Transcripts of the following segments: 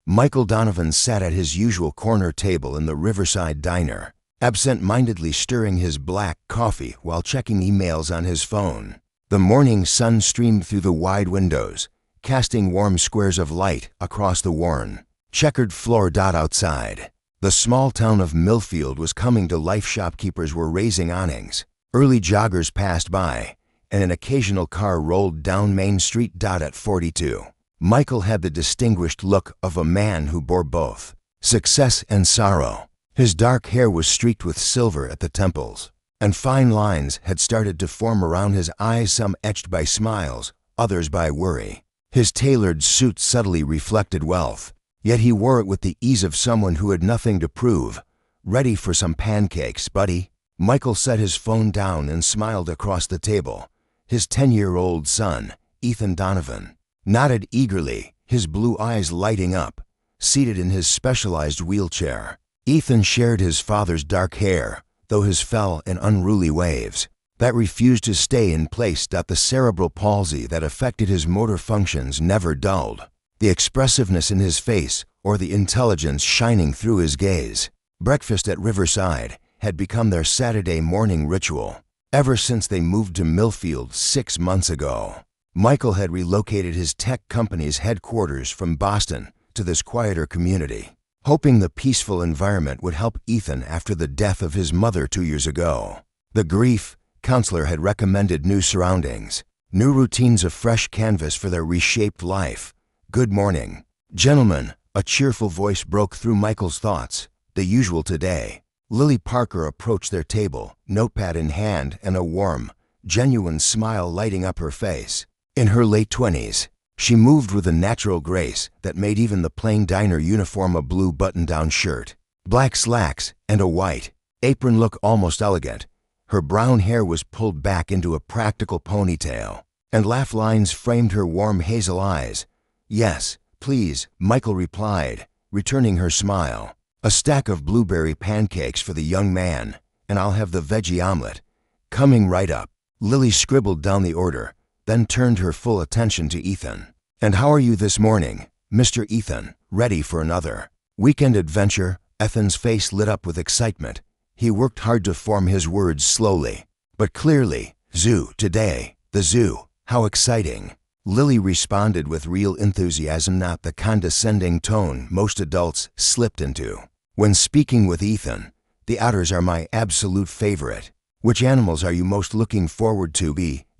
Michael Donovan sat at his usual corner table in the Riverside Diner, absent-mindedly stirring his black coffee while checking emails on his phone. The morning sun streamed through the wide windows, casting warm squares of light across the worn, checkered floor. Outside, the small town of Milfield was coming to life. Shopkeepers were raising awnings, early joggers passed by, and an occasional car rolled down Main Street. At 42, Michael had the distinguished look of a man who bore both success and sorrow. His dark hair was streaked with silver at the temples, and fine lines had started to form around his eyes, some etched by smiles, others by worry. His tailored suit subtly reflected wealth, yet he wore it with the ease of someone who had nothing to prove. "Ready for some pancakes, buddy?" Michael set his phone down and smiled across the table. His 10-year-old son, Ethan Donovan, nodded eagerly, his blue eyes lighting up, seated in his specialized wheelchair. Ethan shared his father's dark hair, though his fell in unruly waves that refused to stay in place. The cerebral palsy that affected his motor functions never dulled, the expressiveness in his face or the intelligence shining through his gaze. Breakfast at Riverside had become their Saturday morning ritual. Ever since they moved to Milfield 6 months ago, Michael had relocated his tech company's headquarters from Boston to this quieter community, hoping the peaceful environment would help Ethan after the death of his mother 2 years ago. The grief counselor had recommended new surroundings, new routines, a fresh canvas for their reshaped life. "Good morning, gentlemen," a cheerful voice broke through Michael's thoughts. "The usual today." Lily Parker approached their table, notepad in hand and a warm, genuine smile lighting up her face. In her late 20s, she moved with a natural grace that made even the plain diner uniform, a blue button-down shirt, black slacks, and a white apron, look almost elegant. Her brown hair was pulled back into a practical ponytail, and laugh lines framed her warm hazel eyes. "Yes, please," Michael replied, returning her smile. "A stack of blueberry pancakes for the young man, and I'll have the veggie omelet." "Coming right up." Lily scribbled down the order, then turned her full attention to Ethan. "And how are you this morning, Mr. Ethan? Ready for another weekend adventure?" Ethan's face lit up with excitement. He worked hard to form his words slowly, but clearly. "Zoo today. The zoo. How exciting." Lily responded with real enthusiasm, not the condescending tone most adults slipped into when speaking with Ethan. "The otters are my absolute favorite." "Which animals are you most looking forward to?"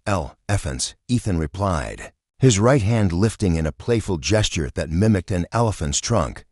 "Elephants," Ethan replied, his right hand lifting in a playful gesture that mimicked an elephant's trunk.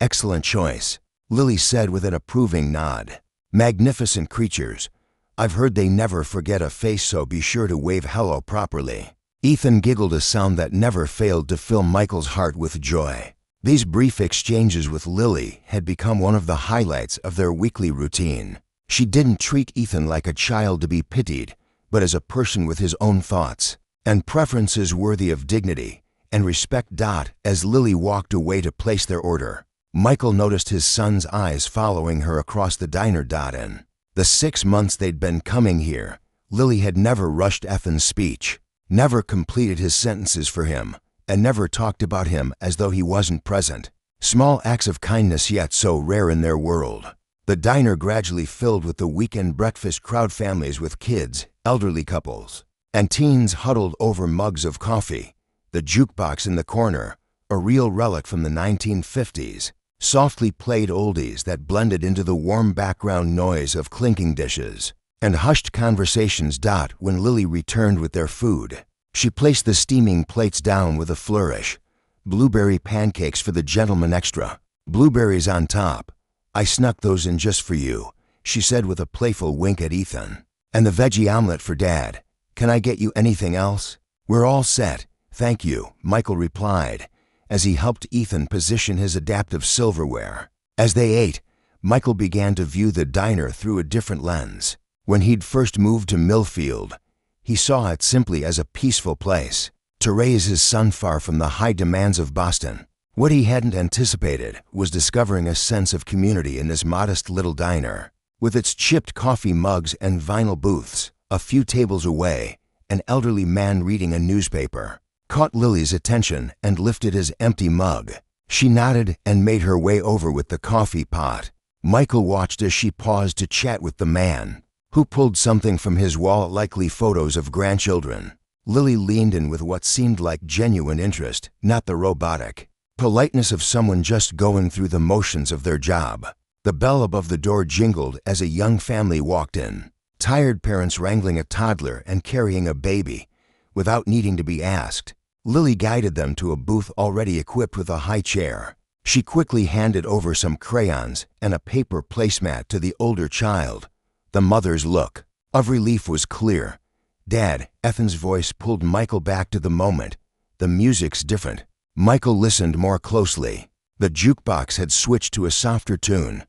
"Excellent choice," Lily said with an approving nod. "Magnificent creatures. I've heard they never forget a face, so be sure to wave hello properly." Ethan giggled, a sound that never failed to fill Michael's heart with joy. These brief exchanges with Lily had become one of the highlights of their weekly routine. She didn't treat Ethan like a child to be pitied, but as a person with his own thoughts and preferences worthy of dignity and respect. As Lily walked away to place their order, Michael noticed his son's eyes following her across the diner. In the 6 months they'd been coming here, Lily had never rushed Ethan's speech, never completed his sentences for him, and never talked about him as though he wasn't present. Small acts of kindness, yet so rare in their world. The diner gradually filled with the weekend breakfast crowd, families with kids, elderly couples, and teens huddled over mugs of coffee. The jukebox in the corner, a real relic from the 1950s, softly played oldies that blended into the warm background noise of clinking dishes and hushed conversations. When Lily returned with their food, she placed the steaming plates down with a flourish. "Blueberry pancakes for the gentleman, extra blueberries on top. I snuck those in just for you," she said with a playful wink at Ethan. "And the veggie omelet for Dad. Can I get you anything else?" "We're all set, thank you," Michael replied, as he helped Ethan position his adaptive silverware. As they ate, Michael began to view the diner through a different lens. When he'd first moved to Milfield, he saw it simply as a peaceful place to raise his son far from the high demands of Boston. What he hadn't anticipated was discovering a sense of community in this modest little diner. With its chipped coffee mugs and vinyl booths, a few tables away, an elderly man reading a newspaper caught Lily's attention and lifted his empty mug. She nodded and made her way over with the coffee pot. Michael watched as she paused to chat with the man, who pulled something from his wallet, likely photos of grandchildren. Lily leaned in with what seemed like genuine interest, not the robotic politeness of someone just going through the motions of their job. The bell above the door jingled as a young family walked in. Tired parents wrangling a toddler and carrying a baby. Without needing to be asked, Lily guided them to a booth already equipped with a high chair. She quickly handed over some crayons and a paper placemat to the older child. The mother's look of relief was clear. "Dad," Ethan's voice pulled Michael back to the moment. "The music's different." Michael listened more closely. The jukebox had switched to a softer tune.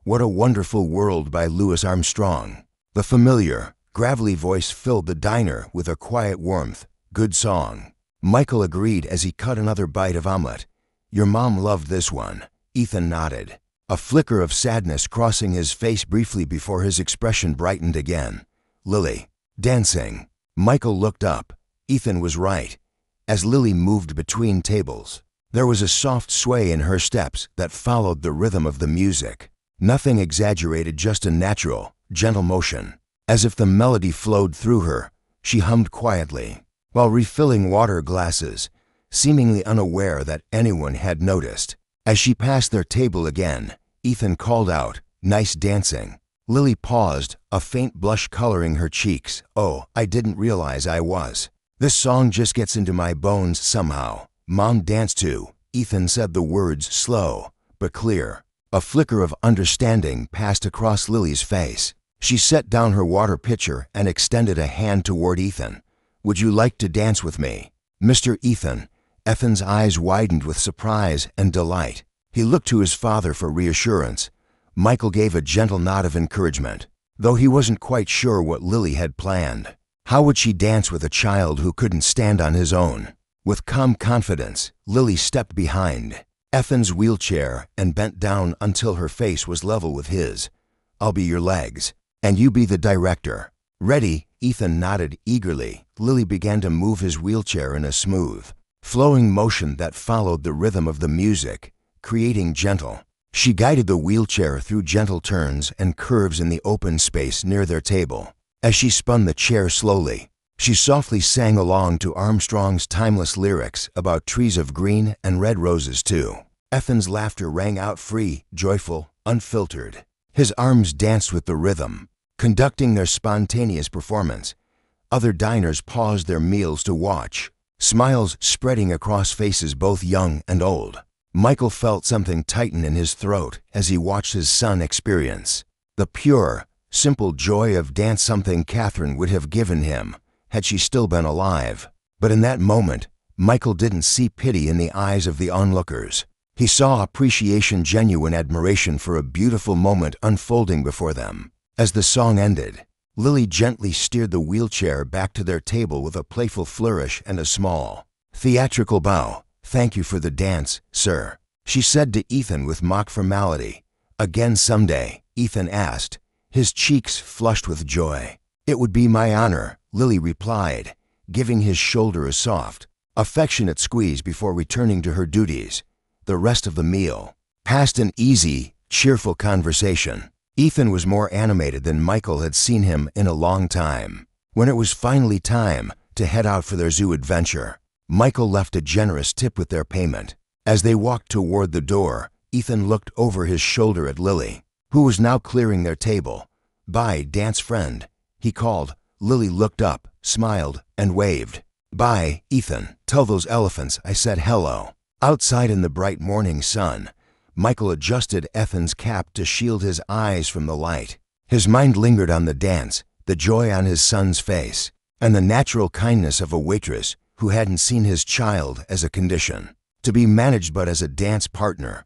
"What a Wonderful World" by Louis Armstrong. The familiar, gravelly voice filled the diner with a quiet warmth. "Good song." Michael agreed as he cut another bite of omelet. "Your mom loved this one." Ethan nodded, a flicker of sadness crossing his face briefly before his expression brightened again. "Lily, dancing." Michael looked up. Ethan was right. As Lily moved between tables, there was a soft sway in her steps that followed the rhythm of the music. Nothing exaggerated, just a natural, gentle motion. As if the melody flowed through her, she hummed quietly, while refilling water glasses, seemingly unaware that anyone had noticed. As she passed their table again, Ethan called out, "Nice dancing." Lily paused, a faint blush coloring her cheeks. "Oh, I didn't realize I was. This song just gets into my bones somehow." "Mom danced too." Ethan said the words slow but clear. A flicker of understanding passed across Lily's face. She set down her water pitcher and extended a hand toward Ethan. "Would you like to dance with me?" "Mr. Ethan." Ethan's eyes widened with surprise and delight. He looked to his father for reassurance. Michael gave a gentle nod of encouragement, though he wasn't quite sure what Lily had planned. How would she dance with a child who couldn't stand on his own? With calm confidence, Lily stepped behind Ethan's wheelchair and bent down until her face was level with his. "I'll be your legs, and you be the director." "Ready?" Ethan nodded eagerly. Lily began to move his wheelchair in a smooth, flowing motion that followed the rhythm of the music, creating gentle. She guided the wheelchair through gentle turns and curves in the open space near their table. As she spun the chair slowly, she softly sang along to Armstrong's timeless lyrics about trees of green and red roses too. Ethan's laughter rang out free, joyful, unfiltered. His arms danced with the rhythm, conducting their spontaneous performance. Other diners paused their meals to watch, smiles spreading across faces both young and old. Michael felt something tighten in his throat as he watched his son experience the pure, simple joy of dance, something Catherine would have given him had she still been alive. But in that moment, Michael didn't see pity in the eyes of the onlookers. He saw appreciation, genuine admiration for a beautiful moment unfolding before them. As the song ended, Lily gently steered the wheelchair back to their table with a playful flourish and a small, theatrical bow. "Thank you for the dance, sir," she said to Ethan with mock formality. "Again someday?" Ethan asked, his cheeks flushed with joy. "It would be my honor," Lily replied, giving his shoulder a soft, affectionate squeeze before returning to her duties. The rest of the meal passed in easy, cheerful conversation. Ethan was more animated than Michael had seen him in a long time. When it was finally time to head out for their zoo adventure, Michael left a generous tip with their payment. As they walked toward the door, Ethan looked over his shoulder at Lily, who was now clearing their table. "Bye, dance friend," he called. Lily looked up, smiled, and waved. "Bye, Ethan. Tell those elephants I said hello." Outside in the bright morning sun, Michael adjusted Ethan's cap to shield his eyes from the light. His mind lingered on the dance, the joy on his son's face, and the natural kindness of a waitress who hadn't seen his child as a condition to be managed but as a dance partner.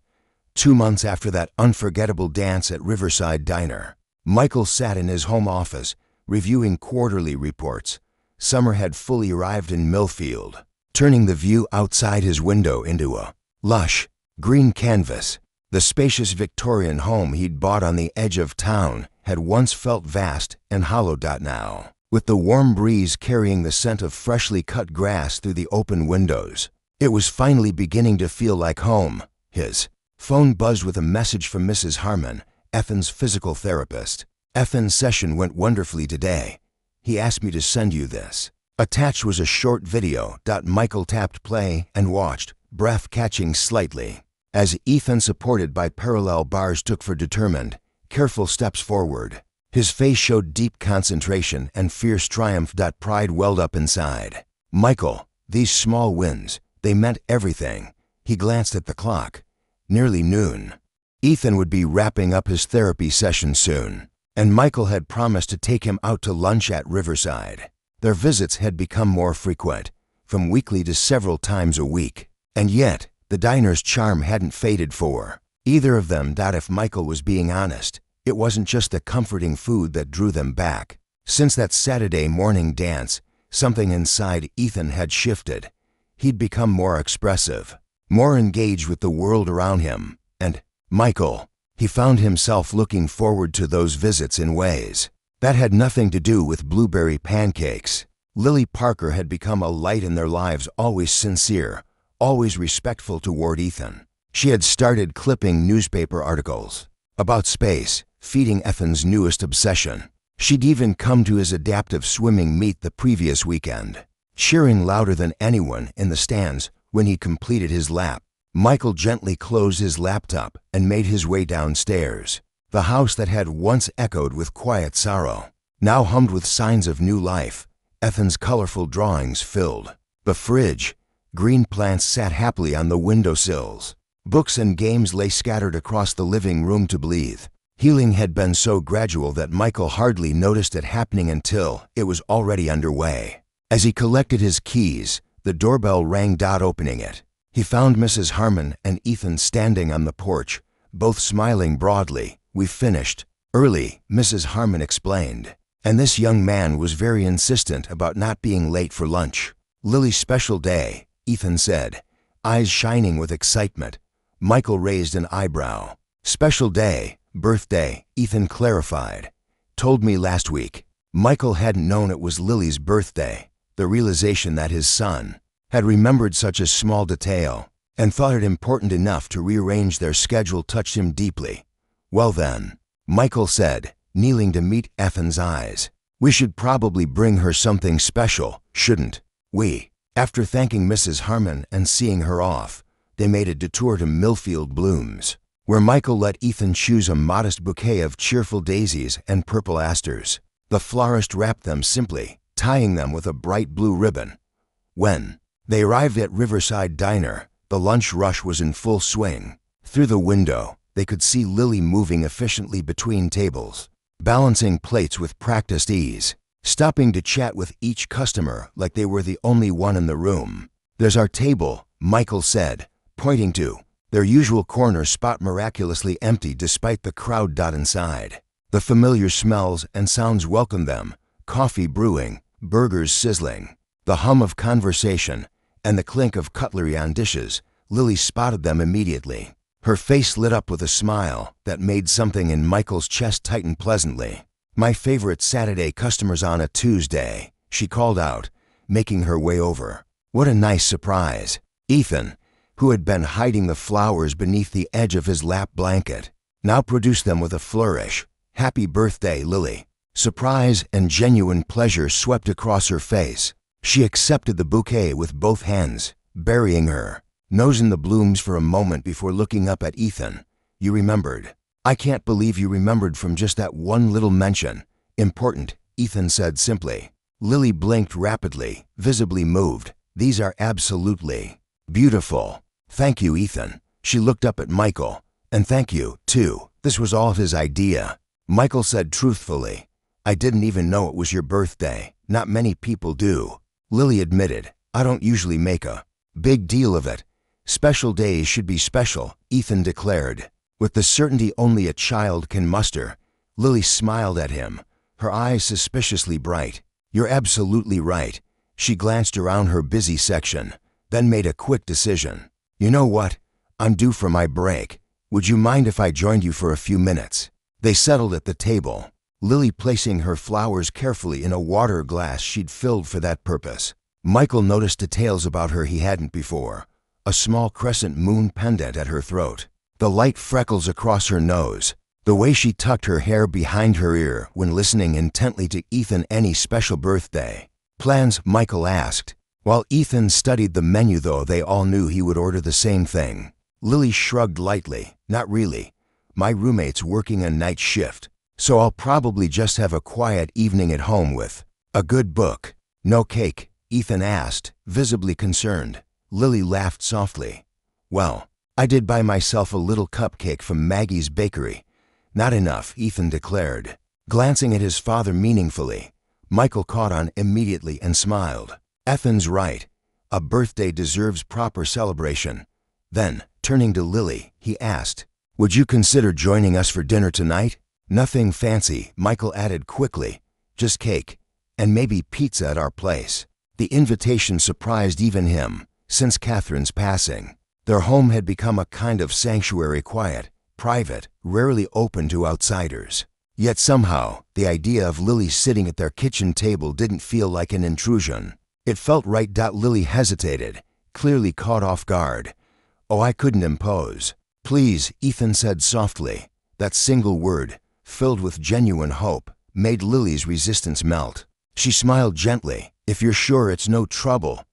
2 months after that unforgettable dance at Riverside Diner, Michael sat in his home office, reviewing quarterly reports. Summer had fully arrived in Milfield, turning the view outside his window into a lush, green canvas. The spacious Victorian home he'd bought on the edge of town had once felt vast and hollowed out now, with the warm breeze carrying the scent of freshly cut grass through the open windows. It was finally beginning to feel like home, His phone buzzed with a message from Mrs. Harmon, Ethan's physical therapist. "Ethan's session went wonderfully today. He asked me to send you this." Attached was a short video. Michael tapped play and watched, breath catching slightly, as Ethan, supported by parallel bars, took for determined, careful steps forward. His face showed deep concentration and fierce triumph. Pride welled up inside Michael. These small wins, they meant everything. He glanced at the clock. Nearly noon. Ethan would be wrapping up his therapy session soon, and Michael had promised to take him out to lunch at Riverside. Their visits had become more frequent, from weekly to several times a week, and yet the diner's charm hadn't faded for either of them. If Michael was being honest, it wasn't just the comforting food that drew them back. Since that Saturday morning dance, something inside Ethan had shifted. He'd become more expressive, more engaged with the world around him, and Michael, he found himself looking forward to those visits in ways that had nothing to do with blueberry pancakes. Lily Parker had become a light in their lives, always sincere, always respectful toward Ethan. She had started clipping newspaper articles about space, feeding Ethan's newest obsession. She'd even come to his adaptive swimming meet the previous weekend, cheering louder than anyone in the stands when he completed his lap. Michael gently closed his laptop and made his way downstairs. The house that had once echoed with quiet sorrow now hummed with signs of new life. Ethan's colorful drawings filled the fridge. Green plants sat happily on the windowsills. Books and games lay scattered across the living room to breathe. Healing had been so gradual that Michael hardly noticed it happening until it was already underway. As he collected his keys, the doorbell rang. Opening it, he found Mrs. Harmon and Ethan standing on the porch, both smiling broadly. "We finished early," Mrs. Harmon explained, "and this young man was very insistent about not being late for lunch." "Lily's special day," Ethan said, eyes shining with excitement. Michael raised an eyebrow. "Special day, birthday," Ethan clarified. "Told me last week." Michael hadn't known it was Lily's birthday. The realization that his son had remembered such a small detail and thought it important enough to rearrange their schedule touched him deeply. "Well then," Michael said, kneeling to meet Ethan's eyes, "we should probably bring her something special, shouldn't we?" After thanking Mrs. Harmon and seeing her off, they made a detour to Milfield Blooms, where Michael let Ethan choose a modest bouquet of cheerful daisies and purple asters. The florist wrapped them simply, tying them with a bright blue ribbon. When they arrived at Riverside Diner, the lunch rush was in full swing. Through the window, they could see Lily moving efficiently between tables, balancing plates with practiced ease, stopping to chat with each customer like they were the only one in the room. "There's our table," Michael said, pointing to their usual corner spot miraculously empty despite the crowd. Inside, the familiar smells and sounds welcomed them: coffee brewing, burgers sizzling, the hum of conversation, and the clink of cutlery on dishes. Lily spotted them immediately. Her face lit up with a smile that made something in Michael's chest tighten pleasantly. "My favorite Saturday customers on a Tuesday," she called out, making her way over. "What a nice surprise." Ethan, who had been hiding the flowers beneath the edge of his lap blanket, now produced them with a flourish. "Happy birthday, Lily." Surprise and genuine pleasure swept across her face. She accepted the bouquet with both hands, burying her nose in the blooms for a moment before looking up at Ethan. "You remembered. I can't believe you remembered from just that one little mention." "Important," Ethan said simply. Lily blinked rapidly, visibly moved. "These are absolutely beautiful." "Thank you, Ethan." She looked up at Michael. "And thank you, too. This was all his idea." Michael said truthfully, "I didn't even know it was your birthday. Not many people do." Lily admitted, "I don't usually make a big deal of it." "Special days should be special," Ethan declared, with the certainty only a child can muster. Lily smiled at him, her eyes suspiciously bright. "You're absolutely right." She glanced around her busy section, then made a quick decision. "You know what? I'm due for my break. Would you mind if I joined you for a few minutes?" They settled at the table, Lily placing her flowers carefully in a water glass she'd filled for that purpose. Michael noticed details about her he hadn't before. a small crescent moon pendant at her throat, the light freckles across her nose, the way she tucked her hair behind her ear when listening intently to Ethan. Any special birthday plans? Michael asked. While Ethan studied the menu, though they all knew he would order the same thing. Lily shrugged lightly. Not really. My roommate's working a night shift, so I'll probably just have a quiet evening at home with a good book. No cake? Ethan asked, visibly concerned. Lily laughed softly. Well, I did buy myself a little cupcake from Maggie's bakery. Not enough, Ethan declared, glancing at his father meaningfully. Michael caught on immediately and smiled. Ethan's right. A birthday deserves proper celebration. Then, turning to Lily, he asked, would you consider joining us for dinner tonight? Nothing fancy, Michael added quickly. Just cake, and maybe pizza at our place. The invitation surprised even him. Since Catherine's passing, their home had become a kind of sanctuary, quiet, private, rarely open to outsiders. Yet somehow, the idea of Lily sitting at their kitchen table didn't feel like an intrusion. It felt right. Lily hesitated, clearly caught off guard. Oh, I couldn't impose. Please, Ethan said softly. That single word, filled with genuine hope, made Lily's resistance melt. She smiled gently. If you're sure it's no trouble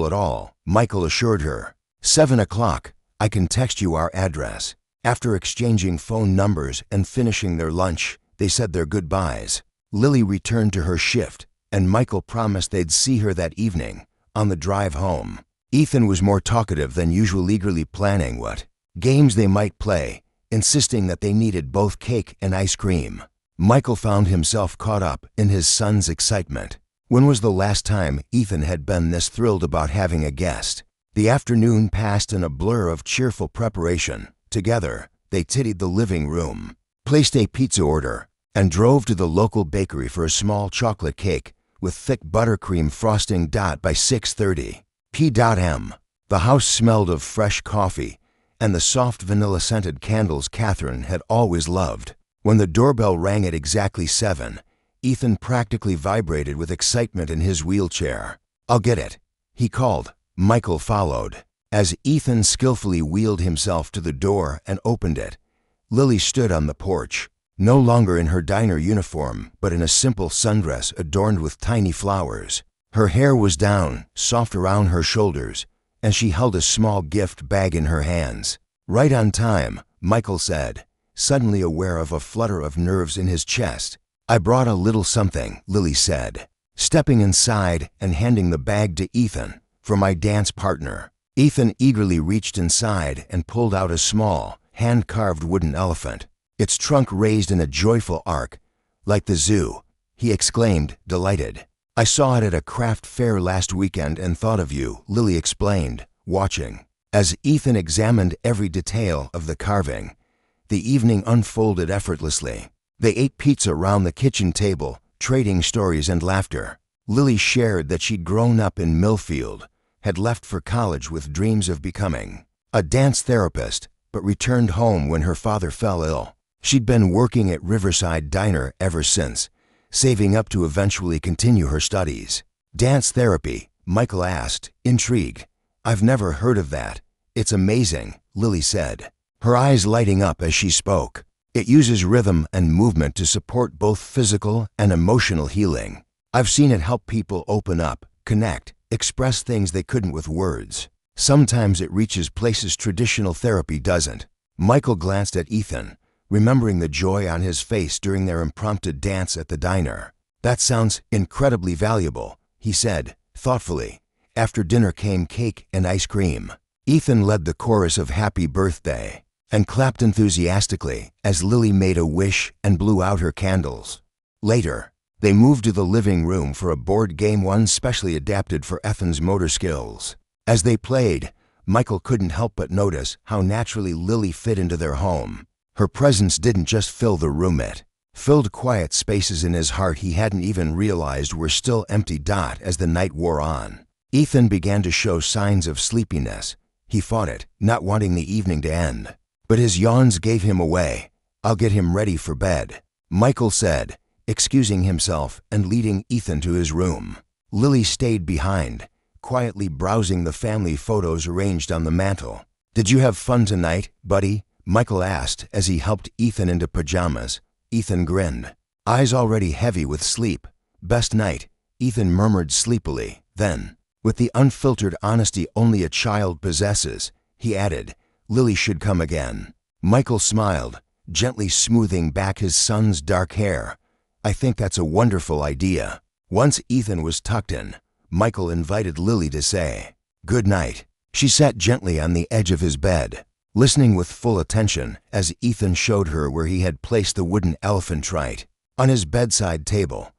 at all, Michael assured her. 7 o'clock, I can text you our address. After exchanging phone numbers and finishing their lunch, they said their goodbyes. Lily returned to her shift, and Michael promised they'd see her that evening, on the drive home. Ethan was more talkative than usual, eagerly planning what games they might play, insisting that they needed both cake and ice cream. Michael found himself caught up in his son's excitement. When was the last time Ethan had been this thrilled about having a guest? The afternoon passed in a blur of cheerful preparation. Together, they tidied the living room, placed a pizza order, and drove to the local bakery for a small chocolate cake with thick buttercream frosting. By 6:30 p.m., the house smelled of fresh coffee and the soft vanilla-scented candles Catherine had always loved. When the doorbell rang at exactly 7, Ethan practically vibrated with excitement in his wheelchair. I'll get it, he called. Michael followed. As Ethan skillfully wheeled himself to the door and opened it, Lily stood on the porch, no longer in her diner uniform, but in a simple sundress adorned with tiny flowers. Her hair was down, soft around her shoulders, and she held a small gift bag in her hands. Right on time, Michael said, suddenly aware of a flutter of nerves in his chest. I brought a little something, Lily said, stepping inside and handing the bag to Ethan. For my dance partner. Ethan eagerly reached inside and pulled out a small, hand-carved wooden elephant, its trunk raised in a joyful arc, like the zoo. He exclaimed, delighted. I saw it at a craft fair last weekend and thought of you, Lily explained, watching. As Ethan examined every detail of the carving, the evening unfolded effortlessly. They ate pizza round the kitchen table, trading stories and laughter. Lily shared that she'd grown up in Milfield, had left for college with dreams of becoming a dance therapist, but returned home when her father fell ill. She'd been working at Riverside Diner ever since, saving up to eventually continue her studies. Dance therapy? Michael asked, intrigued. I've never heard of that. It's amazing, Lily said, her eyes lighting up as she spoke. It uses rhythm and movement to support both physical and emotional healing. I've seen it help people open up, connect, express things they couldn't with words. Sometimes it reaches places traditional therapy doesn't. Michael glanced at Ethan, remembering the joy on his face during their impromptu dance at the diner. That sounds incredibly valuable, he said, thoughtfully. After dinner came cake and ice cream. Ethan led the chorus of Happy Birthday and clapped enthusiastically as Lily made a wish and blew out her candles. Later, they moved to the living room for a board game, one specially adapted for Ethan's motor skills. As they played, Michael couldn't help but notice how naturally Lily fit into their home. Her presence didn't just fill the room, it filled quiet spaces in his heart he hadn't even realized were still empty. As the night wore on, Ethan began to show signs of sleepiness. He fought it, not wanting the evening to end. But his yawns gave him away. I'll get him ready for bed, Michael said, excusing himself and leading Ethan to his room. Lily stayed behind, quietly browsing the family photos arranged on the mantel. "Did you have fun tonight, buddy?" Michael asked as he helped Ethan into pajamas. Ethan grinned, eyes already heavy with sleep. "Best night," Ethan murmured sleepily. Then, with the unfiltered honesty only a child possesses, he added, "Lily should come again." Michael smiled, gently smoothing back his son's dark hair. "I think that's a wonderful idea." Once Ethan was tucked in, Michael invited Lily to say, "Good night." She sat gently on the edge of his bed, listening with full attention as Ethan showed her where he had placed the wooden elephant trite on his bedside table.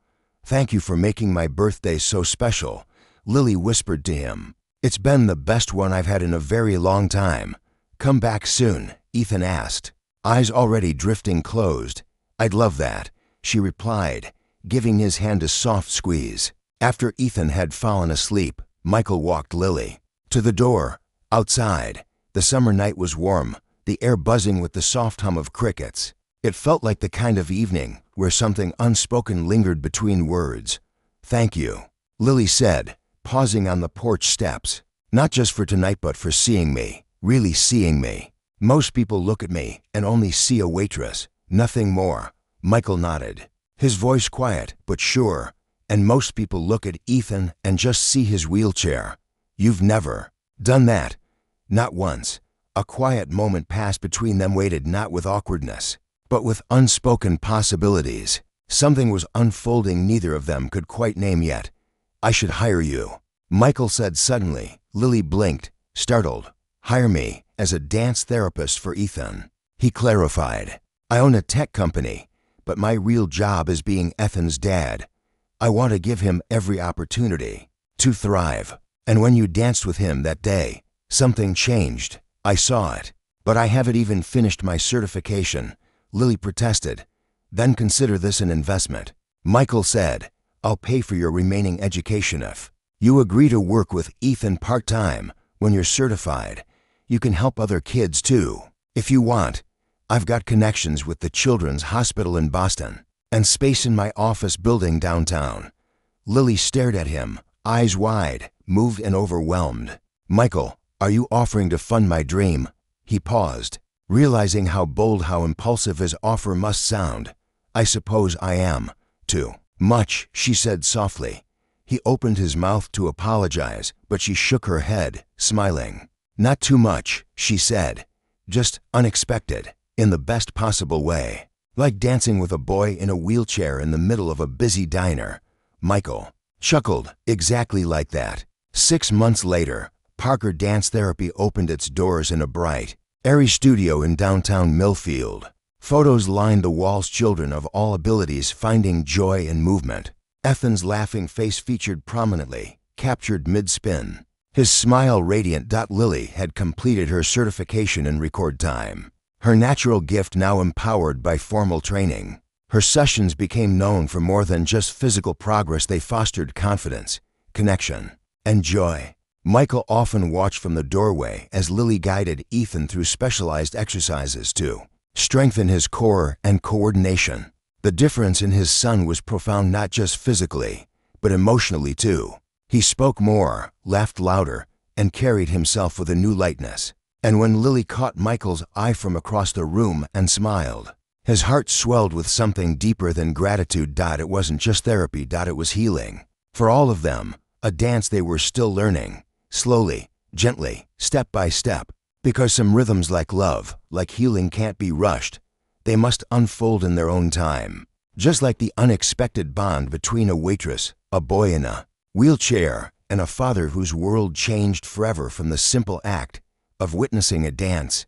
"Thank you for making my birthday so special," Lily whispered to him. "It's been the best one I've had in a very long time." "Come back soon?" Ethan asked, eyes already drifting closed. "I'd love that," she replied, giving his hand a soft squeeze. After Ethan had fallen asleep, Michael walked Lily to the door. Outside, the summer night was warm, the air buzzing with the soft hum of crickets. It felt like the kind of evening where something unspoken lingered between words. "Thank you," Lily said, pausing on the porch steps. "Not just for tonight but for seeing me, really seeing me. Most people look at me and only see a waitress, nothing more." Michael nodded, his voice quiet but sure. "And most people look at Ethan and just see his wheelchair. You've never done that." Not once. A quiet moment passed between them, waited not with awkwardness, but with unspoken possibilities. Something was unfolding neither of them could quite name yet. "I should hire you," Michael said suddenly. Lily blinked, startled. "Hire me as a dance therapist for Ethan," he clarified. "I own a tech company, but my real job is being Ethan's dad. I want to give him every opportunity to thrive. And when you danced with him that day, something changed. I saw it. But I haven't even finished my certification," Lily protested. "Then consider this an investment," Michael said. "I'll pay for your remaining education if you agree to work with Ethan part-time. When you're certified, you can help other kids too. If you want, I've got connections with the Children's Hospital in Boston and space in my office building downtown." Lily stared at him, eyes wide, moved and overwhelmed. "Michael, are you offering to fund my dream?" He paused, realizing how bold, how impulsive his offer must sound. "I suppose I am. Too much," she said softly. He opened his mouth to apologize, but she shook her head, smiling. "Not too much," she said. "Just unexpected, in the best possible way. Like dancing with a boy in a wheelchair in the middle of a busy diner." Michael chuckled. "Exactly like that." 6 months later, Parker Dance Therapy opened its doors in a bright, airy studio in downtown Milfield. Photos lined the walls, children of all abilities finding joy in movement. Ethan's laughing face featured prominently, captured mid-spin, his smile radiant. Lily had completed her certification in record time, her natural gift now empowered by formal training. Her sessions became known for more than just physical progress. They fostered confidence, connection, and joy. Michael often watched from the doorway as Lily guided Ethan through specialized exercises to strengthen his core and coordination. The difference in his son was profound, not just physically, but emotionally too. He spoke more, laughed louder, and carried himself with a new lightness. And when Lily caught Michael's eye from across the room and smiled, his heart swelled with something deeper than gratitude. It wasn't just therapy, it was healing. For all of them, a dance they were still learning, slowly, gently, step by step. Because some rhythms, like love, like healing, can't be rushed. They must unfold in their own time. Just like the unexpected bond between a waitress, a boy in a wheelchair, and a father whose world changed forever from the simple act of witnessing a dance.